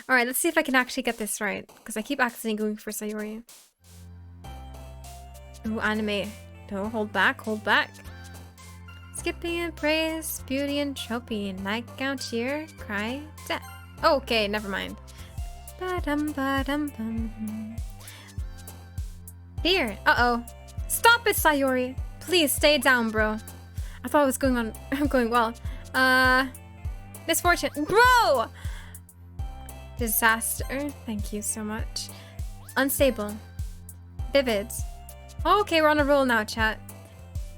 Alright, let's see if I can actually get this right. Because I keep accidentally going for Sayori. Ooh, anime. No, hold back, hold back. Skipping and praise, beauty and trophy, nightgown cheer, cry, death. Oh, okay, never mind. Ba-dum, ba-dum, bum. Here. Uh-oh. Stop it, Sayori. Please stay down, bro. I thought it was going on. I'm going well. Misfortune. Bro! Disaster. Thank you so much. Unstable. Vivid. Okay, we're on a roll now, chat.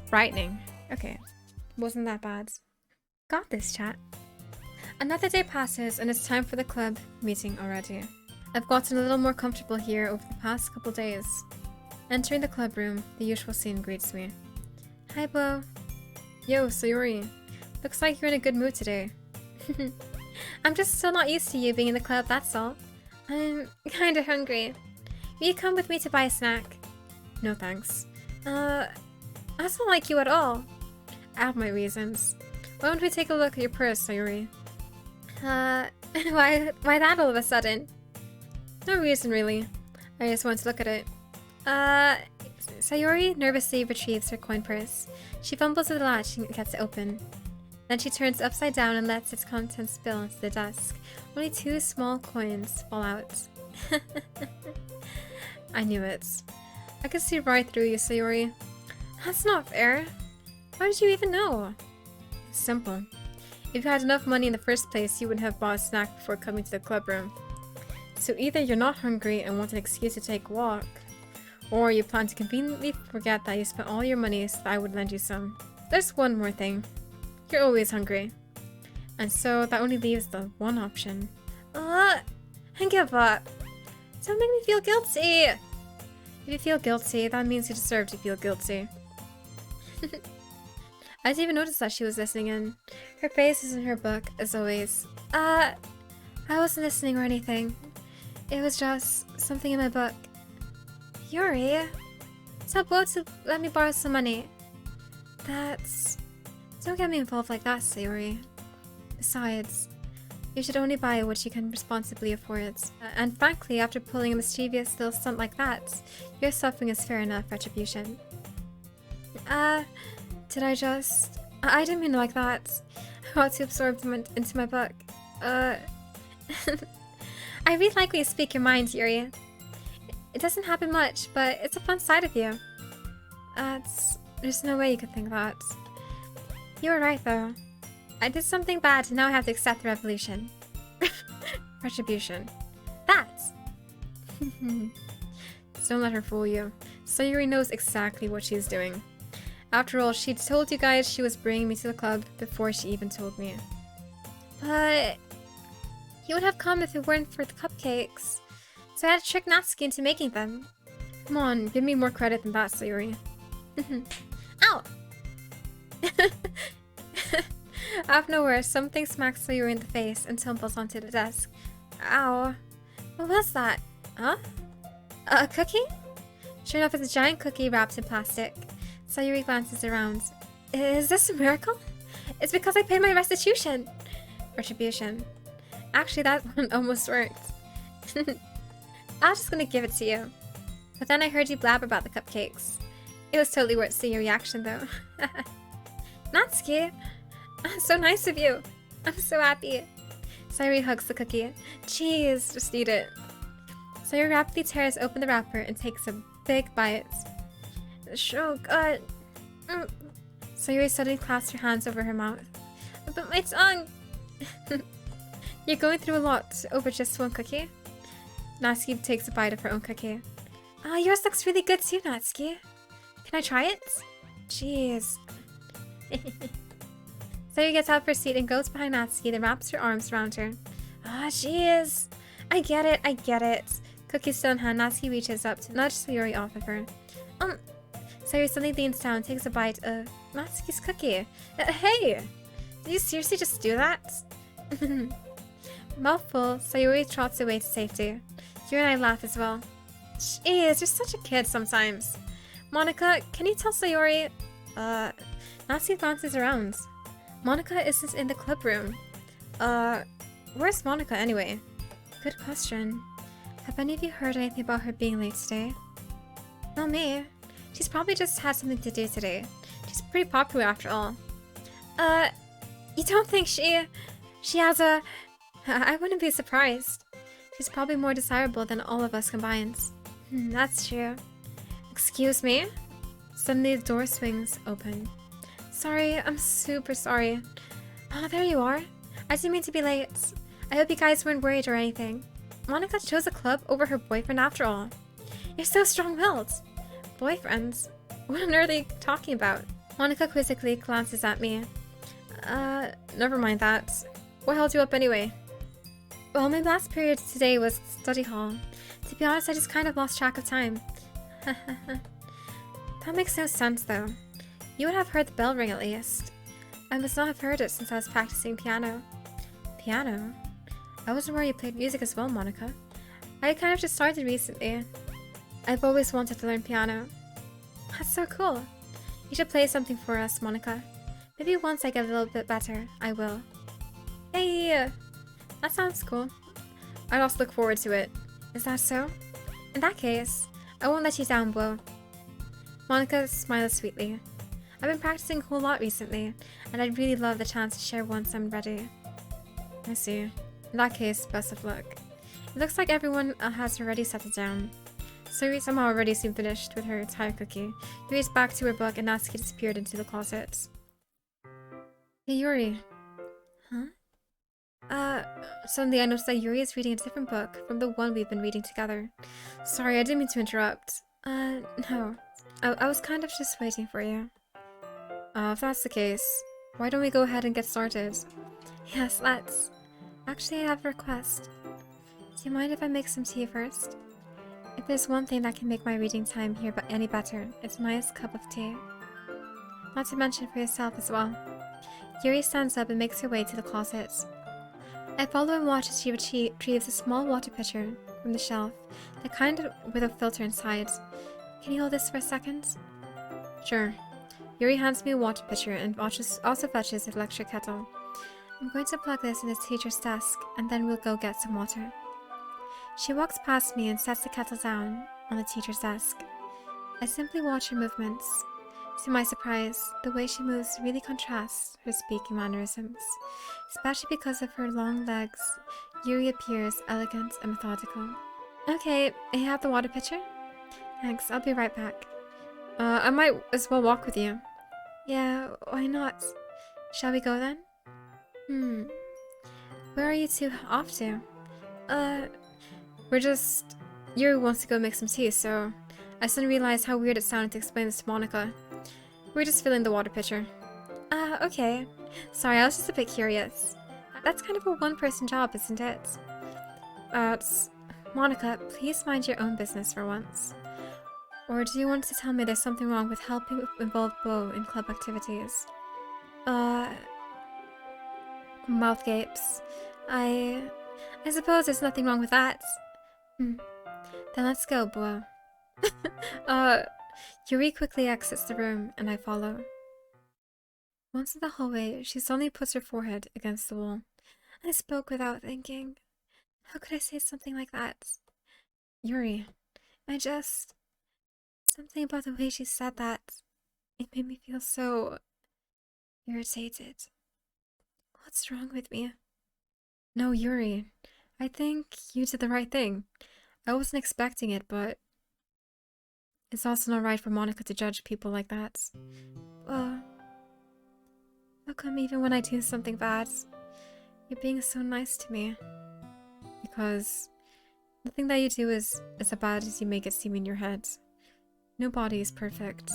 Frightening. Okay. Wasn't that bad. Got this, chat. Another day passes and it's time for the club meeting already. I've gotten a little more comfortable here over the past couple days. Entering the club room, the usual scene greets me. Hi, Bwo. Yo, Sayori. Looks like you're in a good mood today. I'm just still not used to you being in the club, that's all. I'm kinda hungry. Will you come with me to buy a snack? No thanks. I don't like you at all. I have my reasons. Why don't we take a look at your purse, Sayori? Why that all of a sudden? No reason really. I just want to look at it. Sayori nervously retrieves her coin purse. She fumbles with the latch and gets it open. Then she turns it upside down and lets its contents spill into the desk. Only 2 small coins fall out. I knew it. I could see right through you, Sayori. That's not fair. How did you even know? It's simple. If you had enough money in the first place, you wouldn't have bought a snack before coming to the club room. So either you're not hungry and want an excuse to take a walk, or you plan to conveniently forget that you spent all your money so that I would lend you some. There's one more thing. You're always hungry. And so that only leaves the one option. I give up. Don't make me feel guilty. If you feel guilty, that means you deserve to feel guilty. I didn't even notice that she was listening in. Her face is in her book, as always. I wasn't listening or anything. It was just something in my book. Yuri, tell Bwo to let me borrow some money. Don't get me involved like that, Sayori. Besides, you should only buy what you can responsibly afford. And frankly, after pulling a mischievous little stunt like that, your suffering is fair enough retribution. Did I just... I didn't mean like that. I got too absorbed into my book. I really like when you speak your mind, Yuri. It doesn't happen much, but it's a fun side of you. There's no way you could think that. You were right, though. I did something bad, and now I have to accept the revolution. Retribution. That! So don't let her fool you. Sayori knows exactly what she's doing. After all, she told you guys she was bringing me to the club before she even told me. But... you would have come if it weren't for the cupcakes. So I had to trick Natsuki into making them. Come on, give me more credit than that, Sayori. Ow! Out of nowhere, something smacks Sayori in the face and tumbles onto the desk. Ow. What was that? Huh? A cookie? Sure enough, it's a giant cookie wrapped in plastic. Sayori glances around. Is this a miracle? It's because I paid my restitution. Retribution. Actually, that one almost worked. I was just gonna give it to you. But then I heard you blab about the cupcakes. It was totally worth seeing your reaction, though. Natsuki! So nice of you. I'm so happy. Sayori hugs the cookie. Jeez, just eat it. Sayori rapidly tears open the wrapper and takes a big bite. It's so good. Sayori suddenly clasps her hands over her mouth. But my tongue! You're going through a lot over just one cookie? Natsuki takes a bite of her own cookie. Yours looks really good too, Natsuki. Can I try it? Jeez. Sayori gets out of her seat and goes behind Natsuki, then wraps her arms around her. Jeez. I get it. Cookie still in hand, Natsuki reaches up to nudge Sayori off of her. Sayori suddenly leans down and takes a bite of Natsuki's cookie. Hey! Did you seriously just do that? Mouthful, Sayori trots away to safety. Yuri and I laugh as well. Jeez, you're such a kid sometimes. Monika, can you tell Sayori? Natsuki glances around. Monika isn't in the club room. Where's Monika anyway? Good question. Have any of you heard anything about her being late today? Not me. She's probably just had something to do today. She's pretty popular after all. You don't think she has a... I wouldn't be surprised. She's probably more desirable than all of us combined. That's true. Excuse me? Suddenly the door swings open. Sorry, I'm super sorry. Oh, there you are. I didn't mean to be late. I hope you guys weren't worried or anything. Monika chose a club over her boyfriend after all. You're so strong-willed. Boyfriends? What on earth are you talking about? Monika quizzically glances at me. Never mind that. What held you up anyway? Well, my last period today was study hall. To be honest, I just kind of lost track of time. That makes no sense, though. You would have heard the bell ring at least. I must not have heard it since I was practicing piano. Piano? I wasn't aware you played music as well, Monika. I kind of just started recently. I've always wanted to learn piano. That's so cool. You should play something for us, Monika. Maybe once I get a little bit better, I will. Hey! That sounds cool. I'd also look forward to it. Is that so? In that case, I won't let you down, Bwo. Monika smiles sweetly. I've been practicing a whole lot recently, and I'd really love the chance to share once I'm ready. I see. In that case, best of luck. It looks like everyone has already settled down. Suri somehow already seemed finished with her entire cookie. Yuri's back to her book and Natsuki disappeared into the closet. Hey Yuri. Huh? Suddenly I noticed that Yuri is reading a different book from the one we've been reading together. Sorry, I didn't mean to interrupt. No. I was kind of just waiting for you. If that's the case, why don't we go ahead and get started? Yes, let's. Actually, I have a request. Do you mind if I make some tea first? If there's one thing that can make my reading time here any better, it's a nice cup of tea. Not to mention for yourself as well. Yuri stands up and makes her way to the closet. I follow and watch as she retrieves a small water pitcher from the shelf, the kind with a filter inside. Can you hold this for a second? Sure. Yuri hands me a water pitcher and also fetches an electric kettle. I'm going to plug this in the teacher's desk, and then we'll go get some water. She walks past me and sets the kettle down on the teacher's desk. I simply watch her movements. To my surprise, the way she moves really contrasts her speaking mannerisms. Especially because of her long legs, Yuri appears elegant and methodical. Okay, you have the water pitcher? Thanks, I'll be right back. I might as well walk with you. Yeah, why not? Shall we go then? Where are you two off to? Yuri wants to go make some tea, so I suddenly realized how weird it sounded to explain this to Monika. We're just filling the water pitcher. Okay. Sorry, I was just a bit curious. That's kind of a one-person job, isn't it? Monika, please mind your own business for once. Or do you want to tell me there's something wrong with helping involve Bwo in club activities? Mouth gapes. I suppose there's nothing wrong with that. Then let's go, Bwo. Yuri quickly exits the room, and I follow. Once in the hallway, she suddenly puts her forehead against the wall. I spoke without thinking. How could I say something like that? Yuri, something about the way she said that, it made me feel so irritated. What's wrong with me? No, Yuri, I think you did the right thing. I wasn't expecting it, but it's also not right for Monika to judge people like that. Well, how come even when I do something bad, you're being so nice to me? Because nothing that you do is as bad as you make it seem in your head. Nobody is perfect.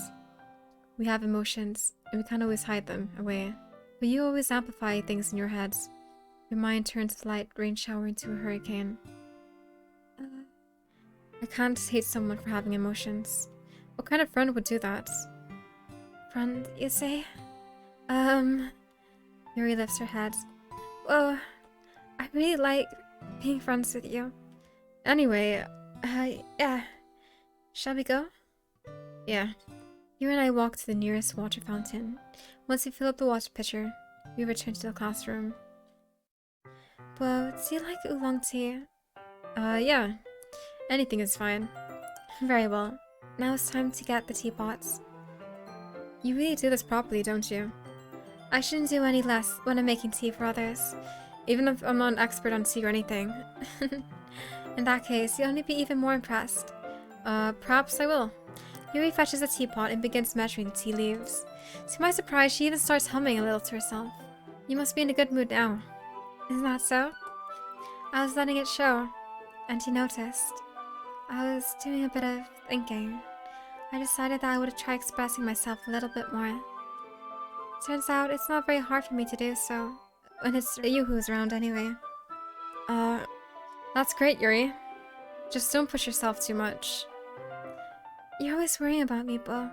We have emotions, and we can't always hide them away. But you always amplify things in your head. Your mind turns a light rain shower into a hurricane. I can't hate someone for having emotions. What kind of friend would do that? Friend, you say? Yuri lifts her head. Well, I really like being friends with you. Anyway, yeah. Shall we go? Yeah. You and I walk to the nearest water fountain. Once we fill up the water pitcher, we return to the classroom. Well, do you like oolong tea? Yeah. Anything is fine. Very well. Now it's time to get the teapots. You really do this properly, don't you? I shouldn't do any less when I'm making tea for others, even if I'm not an expert on tea or anything. In that case, you'll only be even more impressed. Perhaps I will. Yuri fetches a teapot and begins measuring the tea leaves. To my surprise, she even starts humming a little to herself. You must be in a good mood now. Isn't that so? I was letting it show, and you noticed. I was doing a bit of thinking. I decided that I would try expressing myself a little bit more. Turns out it's not very hard for me to do so, when it's you who's around anyway. That's great, Yuri. Just don't push yourself too much. You're always worrying about me, Bwo.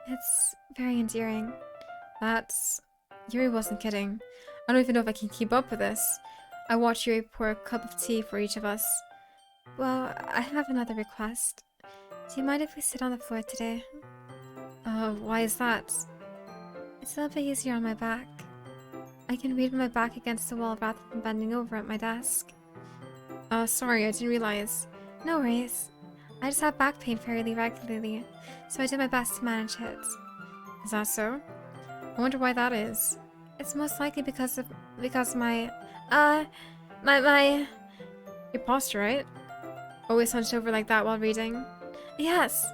It's very endearing. Yuri wasn't kidding. I don't even know if I can keep up with this. I watched Yuri pour a cup of tea for each of us. Well, I have another request. Do you mind if we sit on the floor today? Why is that? It's a little bit easier on my back. I can read with my back against the wall rather than bending over at my desk. Sorry, I didn't realize. No worries. I just have back pain fairly regularly, so I do my best to manage it. Is that so? I wonder why that is. It's most likely because my your posture, right? Always hunched over like that while reading. Yes,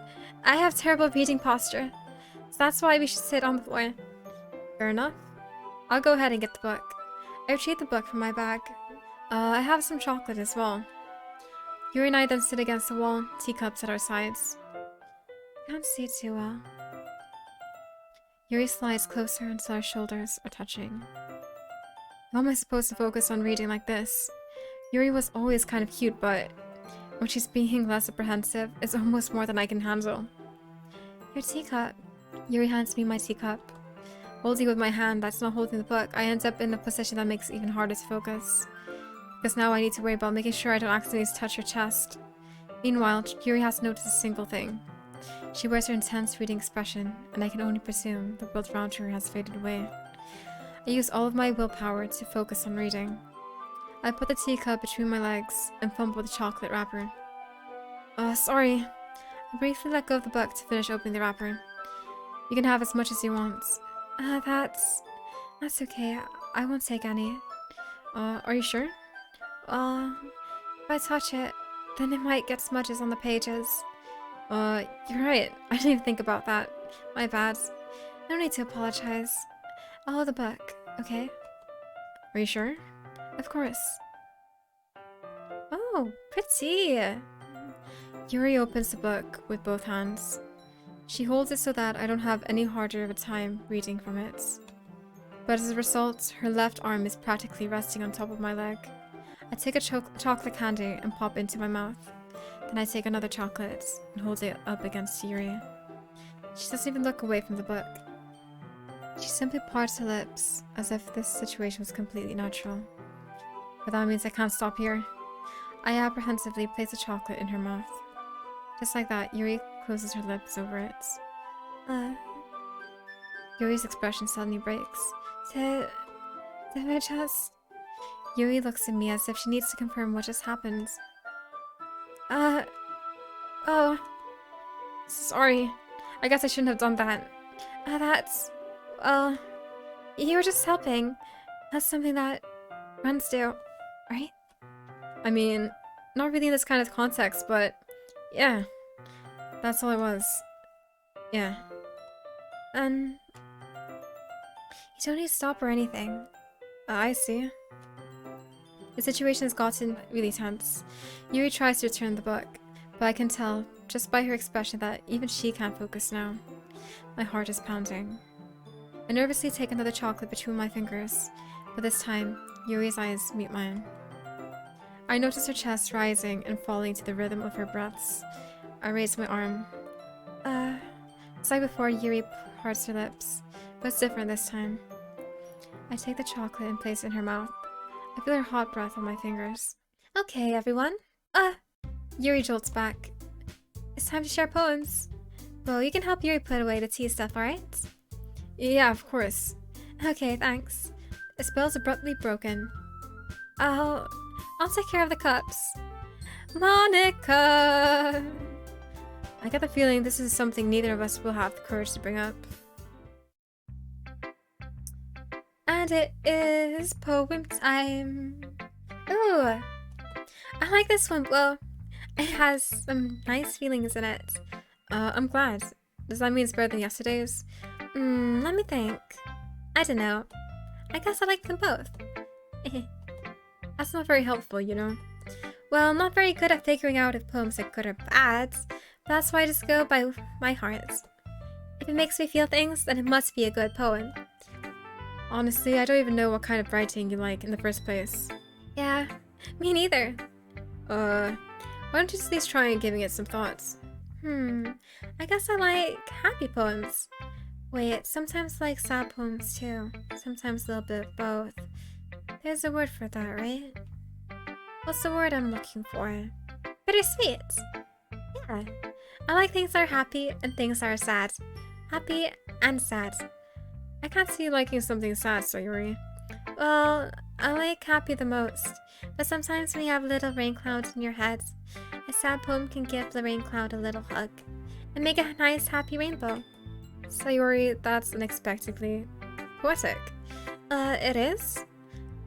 I have terrible reading posture, so that's why we should sit on the floor. Fair enough. I'll go ahead and get the book. I retrieved the book from my bag. I have some chocolate as well. Yuri and I then sit against the wall, teacups at our sides. Can't see too well. Yuri slides closer until our shoulders are touching. How am I supposed to focus on reading like this? Yuri was always kind of cute, but when she's being less apprehensive, it's almost more than I can handle. Your teacup. Yuri hands me my teacup. Holding with my hand that's not holding the book, I end up in a position that makes it even harder to focus. Because now I need to worry about making sure I don't accidentally touch her chest. Meanwhile, Yuri has noticed a single thing. She wears her intense reading expression, and I can only presume the world around her has faded away. I use all of my willpower to focus on reading. I put the teacup between my legs and fumble the chocolate wrapper. Sorry. I briefly let go of the book to finish opening the wrapper. You can have as much as you want. That's okay. I won't take any. Are you sure? If I touch it, then it might get smudges on the pages. You're right. I didn't even think about that. My bad. No need to apologize. I'll hold the book, okay? Are you sure? Of course. Oh, pretty! Yuri opens the book with both hands. She holds it so that I don't have any harder of a time reading from it. But as a result, her left arm is practically resting on top of my leg. I take a chocolate candy and pop into my mouth. Then I take another chocolate and hold it up against Yuri. She doesn't even look away from the book. She simply parts her lips as if this situation was completely natural. But that means I can't stop here. I apprehensively place the chocolate in her mouth. Just like that, Yuri closes her lips over it. Yuri's expression suddenly breaks. Did I just... Yuri looks at me as if she needs to confirm what just happened. Oh. Sorry. I guess I shouldn't have done that. Well, you were just helping. That's something that friends do, right? I mean, not really in this kind of context, but yeah. That's all it was. Yeah. You don't need to stop or anything. I see. The situation has gotten really tense. Yuri tries to return the book, but I can tell, just by her expression, that even she can't focus now. My heart is pounding. I nervously take another chocolate between my fingers, but this time, Yuri's eyes meet mine. I notice her chest rising and falling to the rhythm of her breaths. I raise my arm. It's like before Yuri parts her lips, but it's different this time. I take the chocolate and place it in her mouth. I feel her hot breath on my fingers. Okay, everyone. Yuri jolts back. It's time to share poems. Well, you can help Yuri put away the tea stuff, alright? Yeah, of course. Okay, thanks. The spell's abruptly broken. I'll take care of the cups. Monika! I get the feeling this is something neither of us will have the courage to bring up. And it is poem time. Ooh! I like this one. Well, it has some nice feelings in it. I'm glad. Does that mean it's better than yesterday's? Let me think. I don't know. I guess I like them both. That's not very helpful, you know. Well, I'm not very good at figuring out if poems are good or bad, but that's why I just go by my heart. If it makes me feel things, then it must be a good poem. Honestly, I don't even know what kind of writing you like in the first place. Yeah, me neither. Why don't you just at least try giving it some thoughts? I guess I like happy poems. Wait, sometimes I like sad poems too. Sometimes a little bit of both. There's a word for that, right? What's the word I'm looking for? Bittersweet! Yeah. I like things that are happy and things that are sad. Happy and sad. I can't see you liking something sad, Sayuri. Well, I like happy the most. But sometimes when you have little rain clouds in your head, a sad poem can give the rain cloud a little hug and make a nice happy rainbow. Sayuri, that's unexpectedly poetic. It is?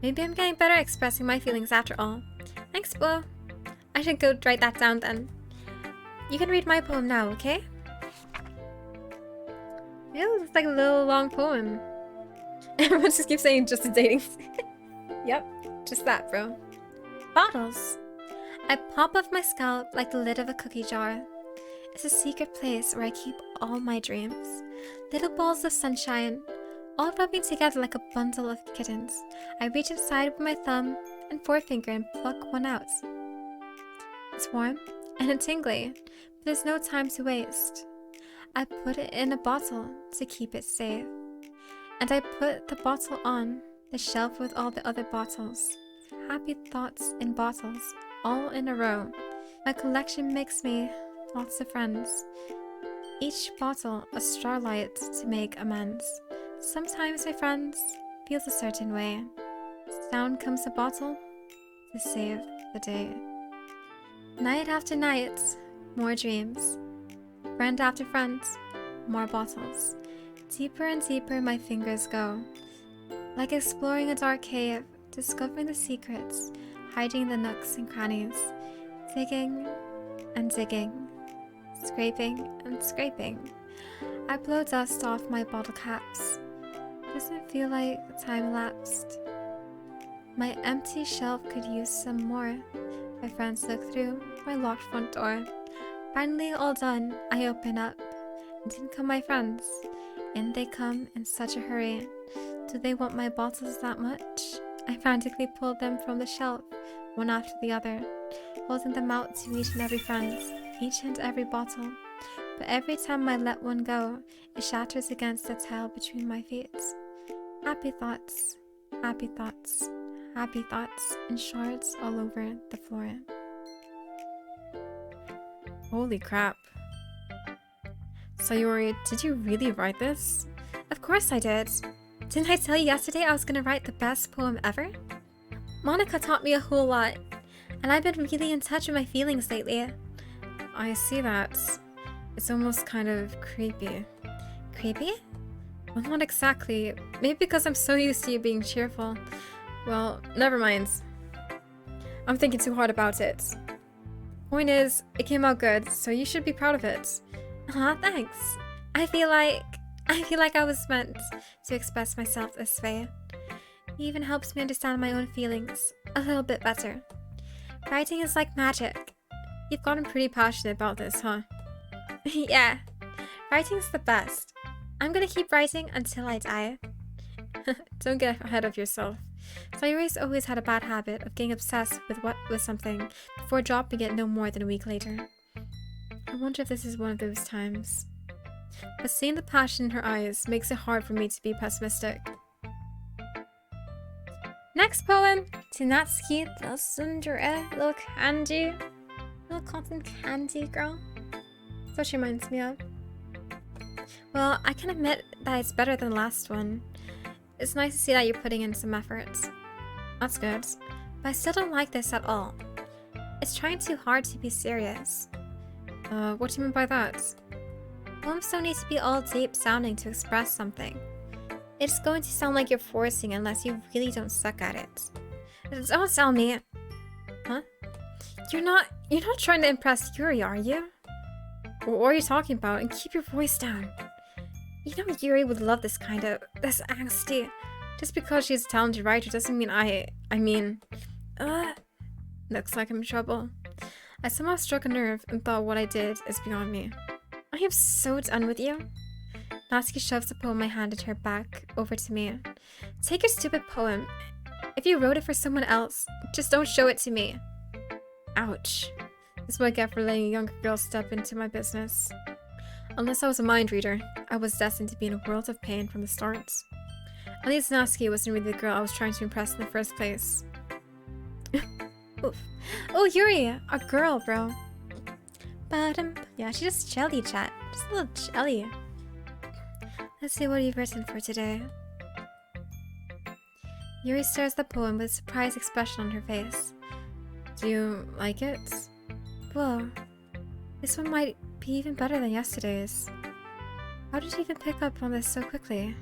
Maybe I'm getting better at expressing my feelings after all. Thanks, Bwo. I should go write that down then. You can read my poem now, okay? Yeah, it's like a little long poem. Everyone just keeps saying just a dating. Yep, just that, bro. Bottles. I pop off my scalp like the lid of a cookie jar. It's a secret place where I keep all my dreams. Little balls of sunshine, all rubbing together like a bundle of kittens. I reach inside with my thumb and forefinger and pluck one out. It's warm and tingly, but there's no time to waste. I put it in a bottle to keep it safe. And I put the bottle on the shelf with all the other bottles. Happy thoughts in bottles, all in a row. My collection makes me lots of friends. Each bottle a starlight to make amends. Sometimes my friends feel a certain way. Down comes a bottle to save the day. Night after night, more dreams. Friend after friend, more bottles. Deeper and deeper my fingers go. Like exploring a dark cave, discovering the secrets, hiding the nooks and crannies. Digging and digging, scraping and scraping. I blow dust off my bottle caps. Doesn't feel like time elapsed. My empty shelf could use some more. My friends look through my locked front door. Finally all done, I open up. And in come my friends. In they come in such a hurry. Do they want my bottles that much? I frantically pulled them from the shelf, one after the other, holding them out to each and every friend, each and every bottle. But every time I let one go, it shatters against the tile between my feet. Happy thoughts, happy thoughts, happy thoughts, and shards all over the floor. Holy crap. Sayuri, did you really write this? Of course I did. Didn't I tell you yesterday I was gonna write the best poem ever? Monika taught me a whole lot, and I've been really in touch with my feelings lately. I see that. It's almost kind of creepy. Creepy? Well, not exactly. Maybe because I'm so used to you being cheerful. Well, never mind. I'm thinking too hard about it. Point is, it came out good, so you should be proud of it. Aw, thanks. I feel like I was meant to express myself this way. It even helps me understand my own feelings a little bit better. Writing is like magic. You've gotten pretty passionate about this, huh? Yeah, writing's the best. I'm gonna keep writing until I die. Don't get ahead of yourself. Sayuri's always had a bad habit of getting obsessed with something before dropping it no more than a week later. I wonder if this is one of those times. But seeing the passion in her eyes makes it hard for me to be pessimistic. Next poem! Tinatsuki the Sundere, little candy. Little cotton candy girl. That's what she reminds me of. Well, I can admit that it's better than the last one. It's nice to see that you're putting in some effort. That's good. But I still don't like this at all. It's trying too hard to be serious. What do you mean by that? Poems don't need to be all deep sounding to express something. It's going to sound like you're forcing unless you really don't suck at it. Don't tell me. Huh? You're not trying to impress Yuri, are you? What are you talking about? And keep your voice down. You know Yuri would love this angsty. Just because she's a talented writer doesn't mean looks like I'm in trouble. I somehow struck a nerve and thought what I did is beyond me. I am so done with you. Natsuki shoves the poem I handed her back over to me. Take your stupid poem. If you wrote it for someone else, just don't show it to me. Ouch. This is what I get for letting a younger girl step into my business. Unless I was a mind reader, I was destined to be in a world of pain from the start. At least Natsuki wasn't really the girl I was trying to impress in the first place. Oof. Oh, Yuri! A girl, bro. Yeah, she's just jelly, chat. Just a little jelly. Let's see what you've written for today. Yuri stares at the poem with a surprised expression on her face. Do you like it? Whoa. This one might be even better than yesterday's. How did you even pick up on this so quickly?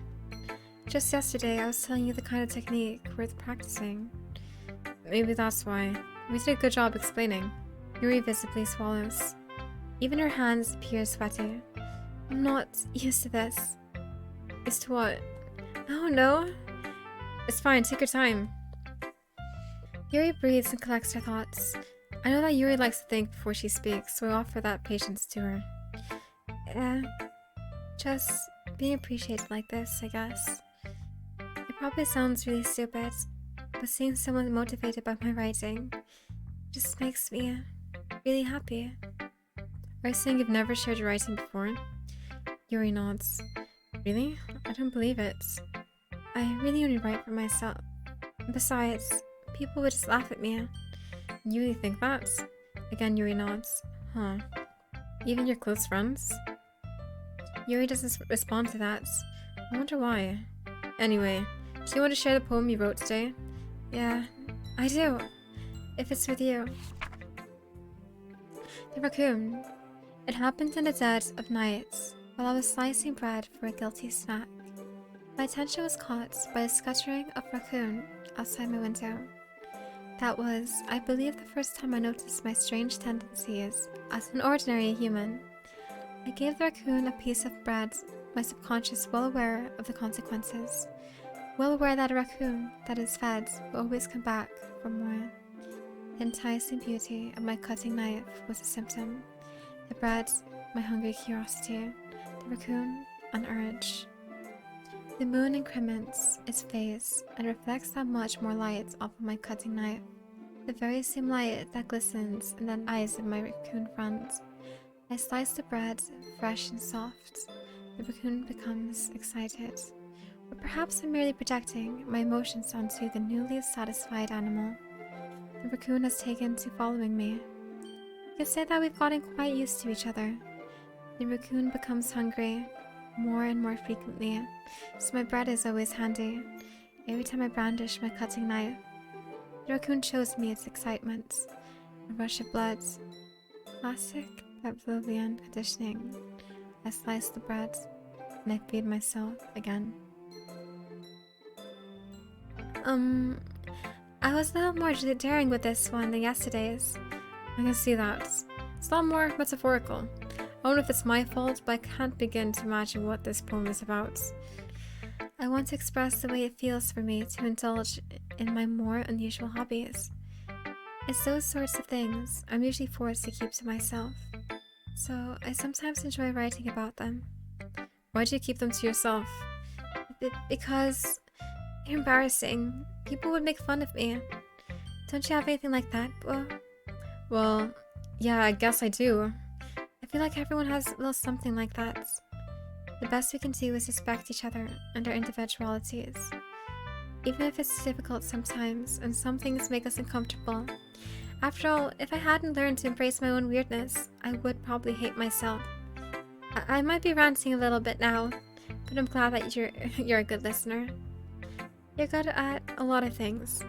Just yesterday, I was telling you the kind of technique worth practicing. Maybe that's why. We did a good job explaining. Yuri visibly swallows. Even her hands appear sweaty. I'm not used to this. Used to what? Oh no. It's fine, take your time. Yuri breathes and collects her thoughts. I know that Yuri likes to think before she speaks, so I offer that patience to her. Just being appreciated like this, I guess. It probably sounds really stupid, but seeing someone motivated by my writing just makes me really happy. Are you saying you've never shared your writing before? Yuri nods. Really? I don't believe it. I really only write for myself. Besides, people would just laugh at me. You really think that? Again, Yuri nods. Huh. Even your close friends? Yuri doesn't respond to that. I wonder why. Anyway, do you want to share the poem you wrote today? Yeah, I do. If it's with you. The raccoon. It happened in the dead of night, while I was slicing bread for a guilty snack. My attention was caught by a scuttering of raccoon outside my window. That was, I believe, the first time I noticed my strange tendencies as an ordinary human. I gave the raccoon a piece of bread, my subconscious well aware of the consequences. Well aware that a raccoon that is fed will always come back for more. The enticing beauty of my cutting knife was a symptom. The bread, my hungry curiosity. The raccoon, an urge. The moon increments its face and reflects that much more light off of my cutting knife. The very same light that glistens in the eyes of my raccoon friend. I slice the bread, fresh and soft. The raccoon becomes excited. Or perhaps I'm merely projecting my emotions onto the newly satisfied animal. The raccoon has taken to following me. You could say that we've gotten quite used to each other. The raccoon becomes hungry more and more frequently, so my bread is always handy. Every time I brandish my cutting knife, the raccoon shows me its excitement. A rush of blood. Classic Pavlovian conditioning. I slice the bread, and I feed myself again. I was a little more daring with this one than yesterday's. I can see that. It's a lot more metaphorical. I don't know if it's my fault, but I can't begin to imagine what this poem is about. I want to express the way it feels for me to indulge in my more unusual hobbies. It's those sorts of things I'm usually forced to keep to myself, so I sometimes enjoy writing about them. Why do you keep them to yourself? Because they're embarrassing. People would make fun of me. Don't you have anything like that, Bwo? Well, yeah, I guess I do. I feel like everyone has a little something like that. The best we can do is respect each other and our individualities. Even if it's difficult sometimes, and some things make us uncomfortable. After all, if I hadn't learned to embrace my own weirdness, I would probably hate myself. I might be ranting a little bit now, but I'm glad that you're a good listener. You're good at a lot of things.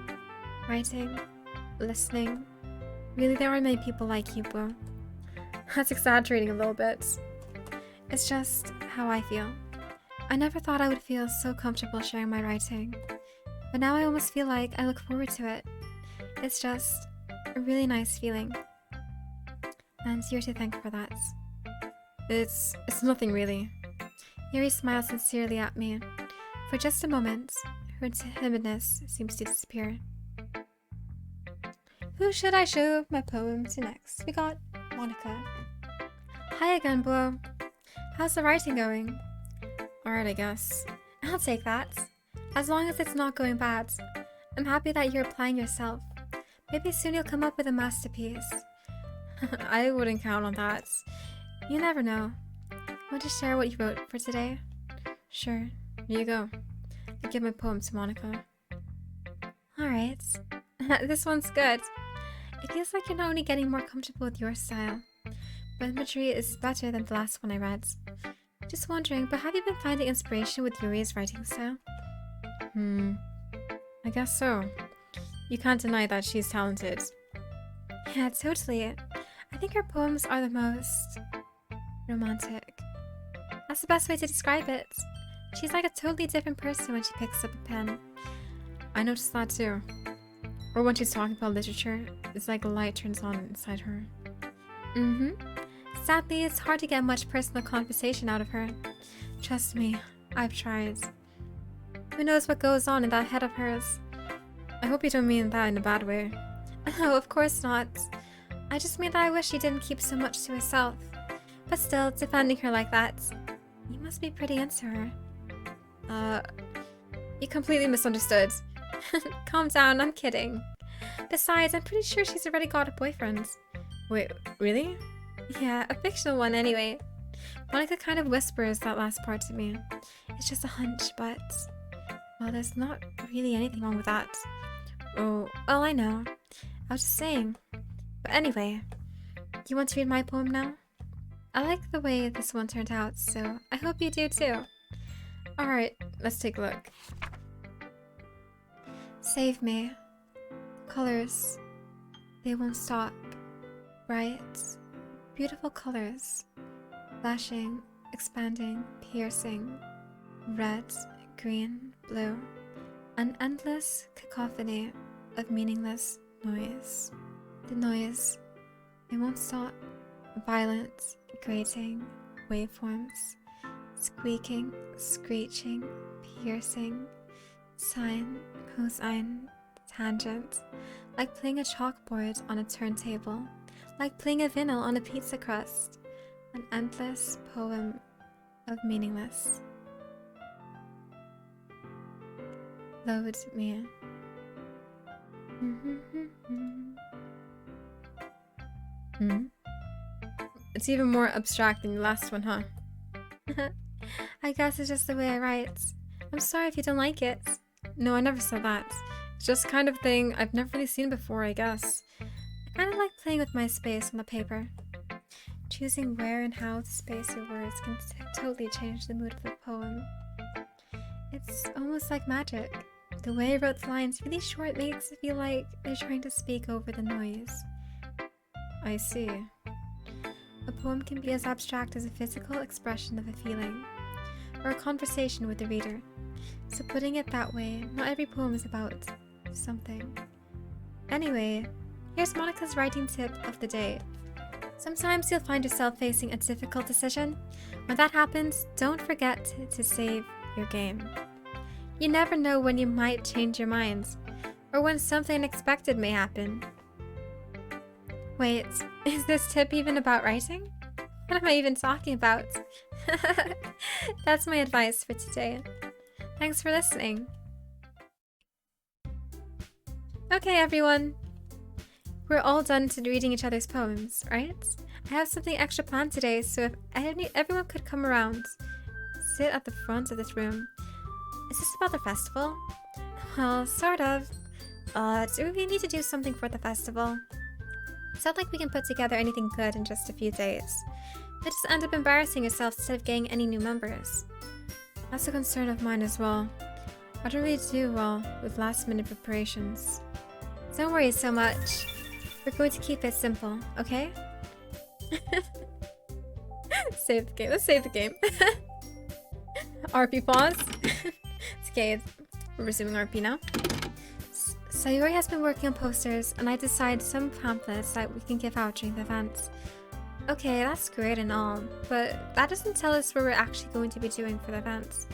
Writing, listening, Really, there aren't many people like you, Bwo. That's exaggerating a little bit. It's just how I feel. I never thought I would feel so comfortable sharing my writing, but now I almost feel like I look forward to it. It's just a really nice feeling. And you're to thank for that. It's nothing really. Yuri smiled sincerely at me. For just a moment, her timidness seems to disappear. Who should I show my poem to next? We got Monika. Hi again, Bwo. How's the writing going? Alright, I guess. I'll take that. As long as it's not going bad. I'm happy that you're applying yourself. Maybe soon you'll come up with a masterpiece. I wouldn't count on that. You never know. Want to share what you wrote for today? Sure, here you go. I give my poem to Monika. Alright. This one's good. It feels like you're not only getting more comfortable with your style, but the imagery is better than the last one I read. Just wondering, but have you been finding inspiration with Yuri's writing style? I guess so. You can't deny that she's talented. Yeah, totally. I think her poems are the most romantic. That's the best way to describe it. She's like a totally different person when she picks up a pen. I noticed that too. Or when she's talking about literature, it's like a light turns on inside her. Sadly, it's hard to get much personal conversation out of her. Trust me, I've tried. Who knows what goes on in that head of hers? I hope you don't mean that in a bad way. No, of course not. I just mean that I wish she didn't keep so much to herself. But still, defending her like that, you must be pretty into her. You completely misunderstood. Calm down, I'm kidding. Besides, I'm pretty sure she's already got a boyfriend. Wait, really? Yeah, a fictional one anyway. Monika kind of whispers that last part to me. It's just a hunch, but... well, there's not really anything wrong with that. Oh, well, I know. I was just saying. But anyway, you want to read my poem now? I like the way this one turned out, so I hope you do too. Alright, let's take a look. Save me. Colors. They won't stop. Bright, beautiful colors. Flashing, expanding, piercing. Red, green, blue. An endless cacophony of meaningless noise. The noise. It won't stop. Violent, grating, waveforms. Squeaking, screeching, piercing. Sine, cosine, tangent. Like playing a chalkboard on a turntable. Like playing a vinyl on a pizza crust. An endless poem of meaningless. Load me. It's even more abstract than the last one, huh? I guess it's just the way I write. I'm sorry if you don't like it. No, I never said that. It's just kind of thing I've never really seen before, I guess. I kind of like playing with my space on the paper. Choosing where and how to space your words can totally change the mood of the poem. It's almost like magic. The way I wrote the lines really short makes it feel like they're trying to speak over the noise. I see. A poem can be as abstract as a physical expression of a feeling, or a conversation with the reader. So putting it that way, not every poem is about something. Anyway, here's Monika's writing tip of the day. Sometimes you'll find yourself facing a difficult decision. When that happens, don't forget to save your game. You never know when you might change your mind, or when something unexpected may happen. Wait, is this tip even about writing? What am I even talking about? That's my advice for today. Thanks for listening. Okay, everyone. We're all done to reading each other's poems, right? I have something extra planned today, so if everyone could come around, sit at the front of this room. Is this about the festival? Well, sort of. We need to do something for the festival. It's not like we can put together anything good in just a few days. But just end up embarrassing yourself instead of getting any new members. That's a concern of mine as well. I don't really do well with last minute preparations. Don't worry so much. We're going to keep it simple, okay? Save the game. Let's save the game. RP pause. It's okay. We're resuming RP now. Sayori has been working on posters, and I decided some pamphlets that we can give out during the events. Okay, that's great and all, but that doesn't tell us what we're actually going to be doing for the events.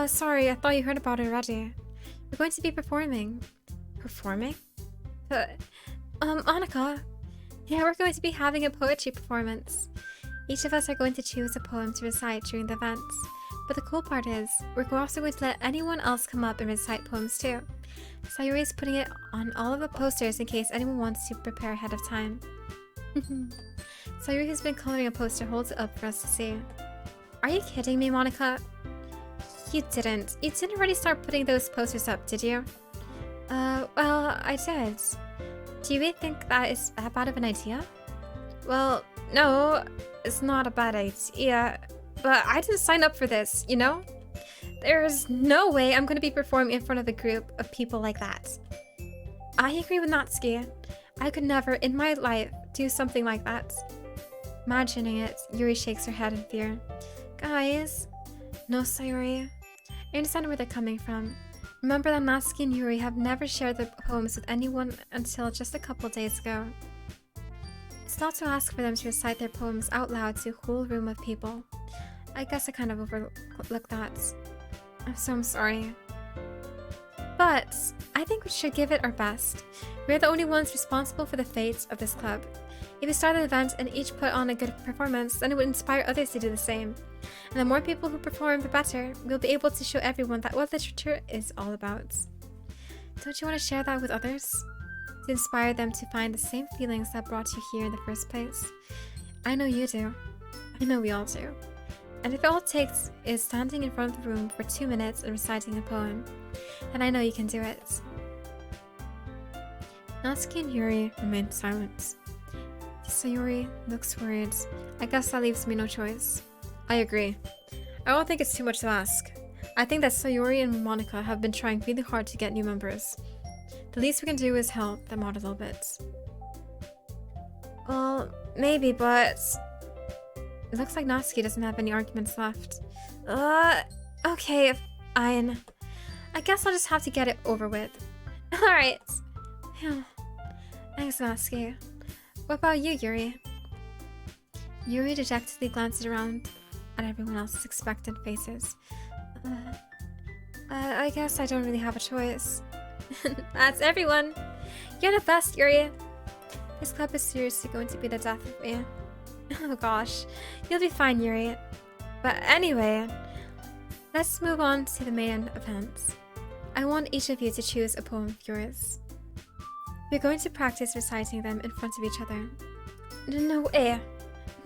Sorry, I thought you heard about it already. We're going to be performing. Performing? Monika. Yeah, we're going to be having a poetry performance. Each of us are going to choose a poem to recite during the events. But the cool part is, we're also going to let anyone else come up and recite poems too. Sayori is putting it on all of the posters in case anyone wants to prepare ahead of time. Sayori, who's been coloring a poster, holds it up for us to see. Are you kidding me, Monika? You didn't. You didn't already start putting those posters up, did you? Well, I did. Do you really think that is that bad of an idea? Well, no, it's not a bad idea. But I didn't sign up for this, you know? There's no way I'm going to be performing in front of a group of people like that. I agree with Natsuki. I could never in my life do something like that. Imagining it, Yuri shakes her head in fear. Guys, no, Sayori. I understand where they're coming from. Remember that Natsuki and Yuri have never shared their poems with anyone until just a couple days ago. It's not to ask for them to recite their poems out loud to a whole room of people. I guess I kind of overlooked that. I'm sorry. But I think we should give it our best. We're the only ones responsible for the fate of this club. If we start an event and each put on a good performance, then it would inspire others to do the same. And the more people who perform, the better. We'll be able to show everyone that what literature is all about. Don't you want to share that with others? To inspire them to find the same feelings that brought you here in the first place? I know you do. I know we all do. And if all it takes is standing in front of the room for 2 minutes and reciting a poem, then I know you can do it. Natsuki and Yuri remain silent. Sayori looks worried. I guess that leaves me no choice. I agree. I don't think it's too much to ask. I think that Sayori and Monika have been trying really hard to get new members. The least we can do is help them out a little bit. Well, maybe, but... It looks like Natsuki doesn't have any arguments left. Okay, fine. I guess I'll just have to get it over with. Alright. Thanks, Natsuki. What about you, Yuri? Yuri dejectedly glances around at everyone else's expectant faces. I guess I don't really have a choice. That's everyone. You're the best, Yuri. This club is seriously going to be the death of me. Oh gosh, you'll be fine, Yuri. But anyway, let's move on to the main event. I want each of you to choose a poem of yours. We're going to practice reciting them in front of each other. No way!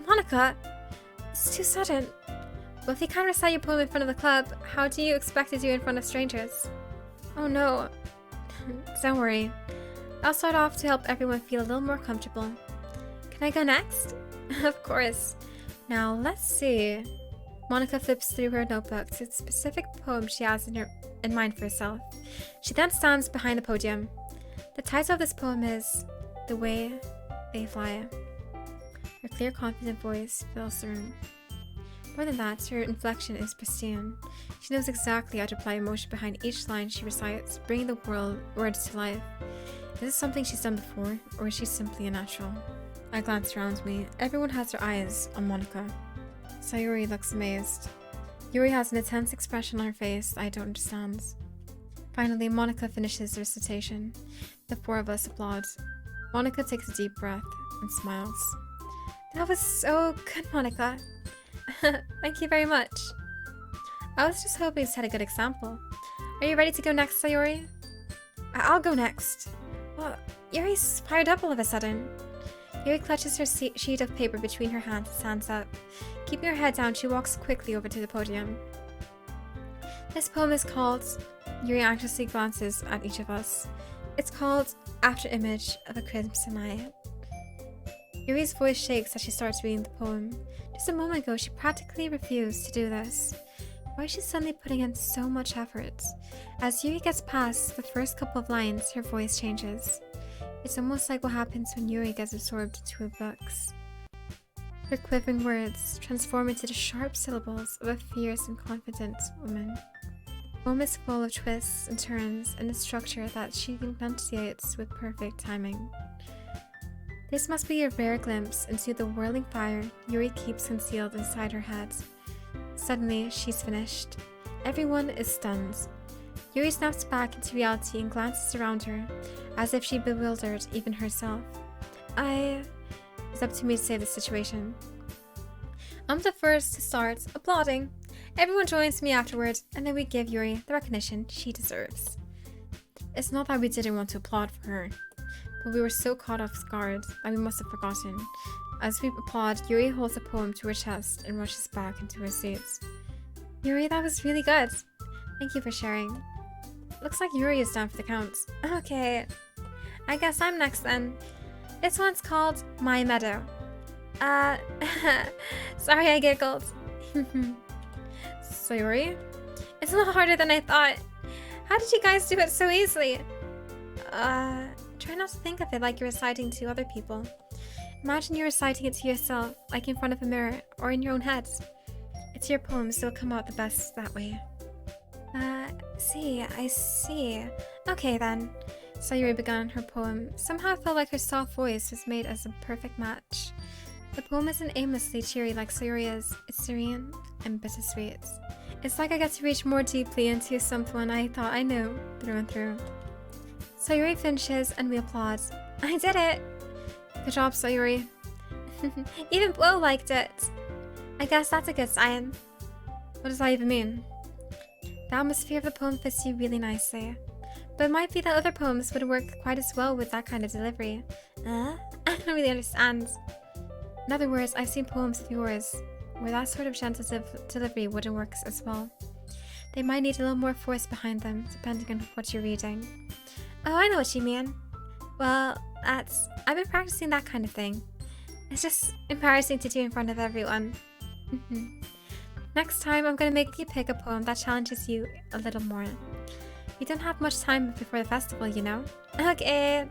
Monika! It's too sudden. Well, if you can't recite your poem in front of the club, how do you expect to do it in front of strangers? Oh no. Don't worry. I'll start off to help everyone feel a little more comfortable. Can I go next? Of course. Now, let's see. Monika flips through her notebook to the specific poem she has in mind for herself. She then stands behind the podium. The title of this poem is The Way They Fly. Her clear, confident voice fills the room. More than that, her inflection is pristine. She knows exactly how to apply emotion behind each line she recites, bringing the words to life. Is this something she's done before, or is she simply a natural? I glance around me. Everyone has their eyes on Monika. Sayori looks amazed. Yuri has an intense expression on her face I don't understand. Finally, Monika finishes the recitation. The four of us applaud. Monika takes a deep breath and smiles. That was so good, Monika. Thank you very much. I was just hoping to set a good example. Are you ready to go next, Sayori? I'll go next. Well, Yuri's fired up all of a sudden. Yuri clutches her sheet of paper between her hands and stands up. Keeping her head down, she walks quickly over to the podium. This poem is called... Yuri anxiously glances at each of us. It's called After Image of a Crimson Eye. Yuri's voice shakes as she starts reading the poem. Just a moment ago, she practically refused to do this. Why is she suddenly putting in so much effort? As Yuri gets past the first couple of lines, her voice changes. It's almost like what happens when Yuri gets absorbed into her books. Her quivering words transform into the sharp syllables of a fierce and confident woman. The poem is full of twists and turns and a structure that she enunciates with perfect timing. This must be a rare glimpse into the whirling fire Yuri keeps concealed inside her head. Suddenly, she's finished. Everyone is stunned. Yuri snaps back into reality and glances around her, as if she bewildered even herself. It's up to me to save the situation. I'm the first to start applauding. Everyone joins me afterwards, and then we give Yuri the recognition she deserves. It's not that we didn't want to applaud for her, but we were so caught off guard that we must have forgotten. As we applaud, Yuri holds a poem to her chest and rushes back into her seat. Yuri, that was really good. Thank you for sharing. Looks like Yuri is down for the count. Okay, I guess I'm next then. This one's called My Meadow. Sorry I giggled. So Yuri, it's a lot harder than I thought. How did you guys do it so easily? Try not to think of it like you're reciting to other people. Imagine you're reciting it to yourself, like in front of a mirror or in your own head. It's your poem, so it'll come out the best that way. I see. Okay then. Sayuri began her poem. Somehow it felt like her soft voice was made as a perfect match. The poem isn't aimlessly cheery like Sayuri is. It's serene and bittersweet. It's like I get to reach more deeply into someone I thought I knew through and through. Sayuri finishes and we applaud. I did it! Good job, Sayuri. Even Bwo liked it. I guess that's a good sign. What does that even mean? The atmosphere of the poem fits you really nicely. But it might be that other poems would work quite as well with that kind of delivery. I don't really understand. In other words, I've seen poems of yours where that sort of gentle delivery wouldn't work as well. They might need a little more force behind them, depending on what you're reading. Oh, I know what you mean. Well, I've been practicing that kind of thing. It's just embarrassing to do in front of everyone. Next time, I'm going to make you pick a poem that challenges you a little more. We don't have much time before the festival, you know? Okay.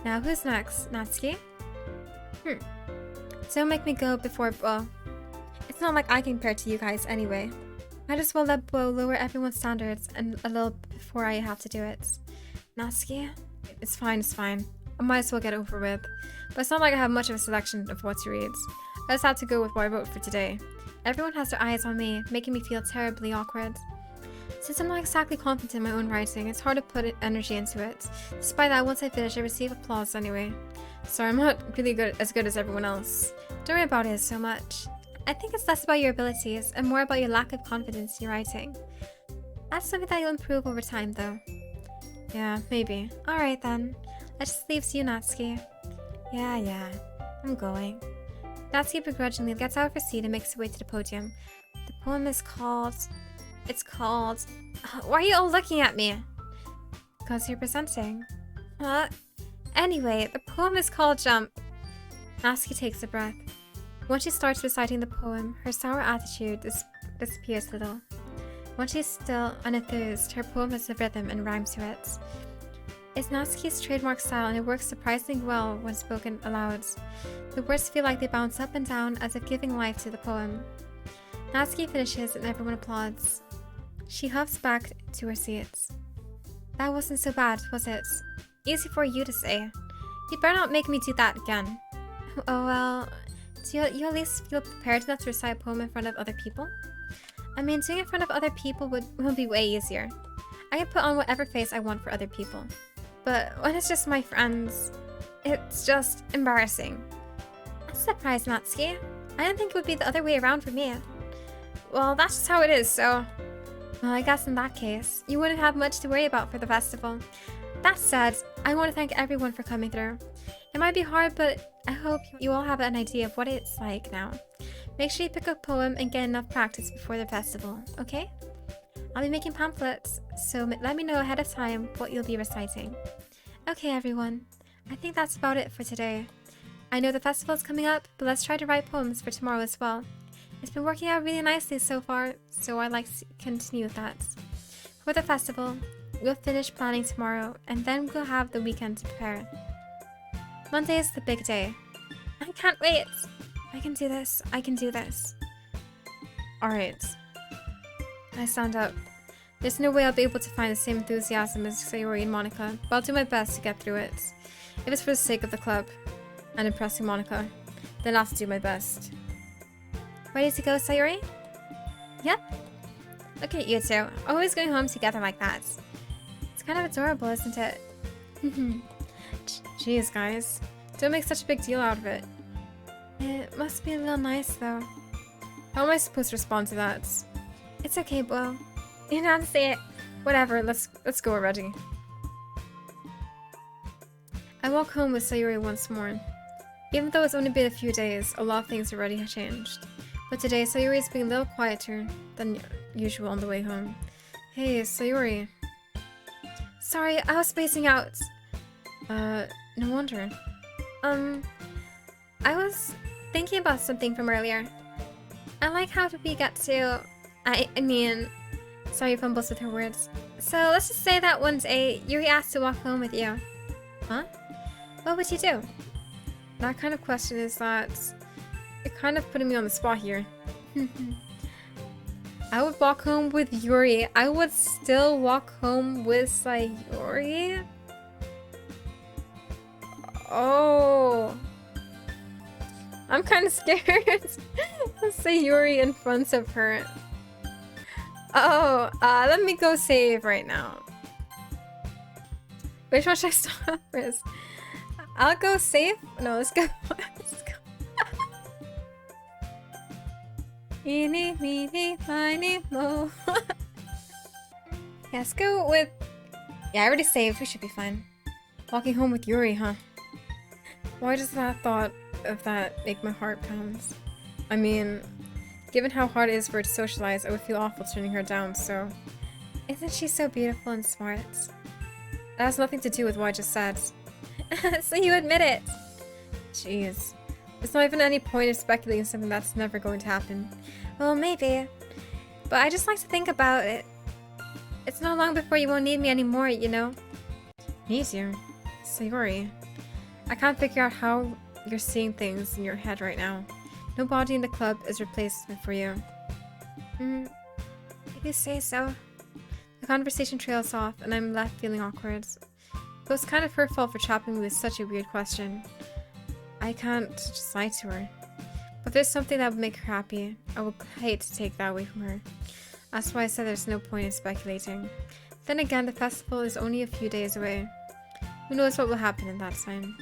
Now, who's next? Natsuki? Don't make me go before Bwo. It's not like I can compare to you guys anyway. Might as well let Bwo lower everyone's standards and a little before I have to do it. Natsuki? It's fine. I might as well get it over with. But it's not like I have much of a selection of what to read. I just have to go with what I wrote for today. Everyone has their eyes on me, making me feel terribly awkward. Since I'm not exactly confident in my own writing, it's hard to put energy into it. Despite that, once I finish, I receive applause anyway. So I'm not really as good as everyone else. Don't worry about it so much. I think it's less about your abilities and more about your lack of confidence in your writing. That's something that you'll improve over time, though. Yeah, maybe. Alright then. That just leaves you, Natsuki. Yeah. I'm going. Natsuki begrudgingly gets out of her seat and makes her way to the podium. The poem is called... Why are you all looking at me? Because you're presenting. Anyway, the poem is called Jump. Natsuki takes a breath. Once she starts reciting the poem, her sour attitude disappears a little. Once she's still unenthused, her poem has a rhythm and rhyme to it. It's Natsuki's trademark style and it works surprisingly well when spoken aloud. The words feel like they bounce up and down as if giving life to the poem. Natsuki finishes and everyone applauds. She huffs back to her seat. That wasn't so bad, was it? Easy for you to say. You better not make me do that again. Oh well, do you at least feel prepared enough to recite a poem in front of other people? I mean, doing it in front of other people would be way easier. I can put on whatever face I want for other people. But when it's just my friends, it's just embarrassing. That's a surprise, Natsuki. I didn't think it would be the other way around for me. Well, that's just how it is, so... Well, I guess in that case, you wouldn't have much to worry about for the festival. That said, I want to thank everyone for coming through. It might be hard, but I hope you all have an idea of what it's like now. Make sure you pick a poem and get enough practice before the festival, okay? I'll be making pamphlets, so let me know ahead of time what you'll be reciting. Okay, everyone. I think that's about it for today. I know the festival's coming up, but let's try to write poems for tomorrow as well. It's been working out really nicely so far, so I'd like to continue with that. For the festival, we'll finish planning tomorrow, and then we'll have the weekend to prepare. Monday is the big day. I can't wait. I can do this. I can do this. Alright. I stand up. There's no way I'll be able to find the same enthusiasm as Sayori and Monika, but I'll do my best to get through it. If it's for the sake of the club and impressing Monika, then I'll have to do my best. Ready to go, Sayori? Yep. Look at you two, always going home together like that. It's kind of adorable, isn't it? Jeez, guys. Don't make such a big deal out of it. It must be a little nice, though. How am I supposed to respond to that? It's okay, Bwo. You know how to say it. Whatever, let's go already. I walk home with Sayori once more. Even though it's only been a few days, a lot of things already have changed. But today, Sayori is being a little quieter than usual on the way home. Hey, Sayori. Sorry, I was spacing out. No wonder. I was thinking about something from earlier. I like how we get to... I mean... Sorry, fumbles with her words. So, let's just say that one day, Yuri asked to walk home with you. Huh? What would you do? That kind of question is that... You're kind of putting me on the spot here. I would walk home with Yuri. I would still walk home with Sayori? Oh... I'm kind of scared. Let's say Yuri in front of her. Oh, let me go save right now. Which one should I start first? I'll go save. No, let's go. Let's go. Eeny, meeny, miny, mo. Yeah, let's go with... Yeah, I already saved. We should be fine. Walking home with Yuri, huh? Why does that thought of that make my heart pounds? I mean, given how hard it is for her to socialize, I would feel awful turning her down, so... Isn't she so beautiful and smart? That has nothing to do with what I just said. So you admit it! Jeez. There's not even any point of speculating something that's never going to happen. Well, maybe. But I just like to think about it. It's not long before you won't need me anymore, you know? Need you? Sayori. I can't figure out how you're seeing things in your head right now. Nobody in the club is a replacement for you. If you say so. The conversation trails off, and I'm left feeling awkward. It was kind of her fault for trapping me with such a weird question. I can't just lie to her. But there's something that would make her happy. I would hate to take that away from her. That's why I said there's no point in speculating. Then again, the festival is only a few days away. Who knows what will happen in that time.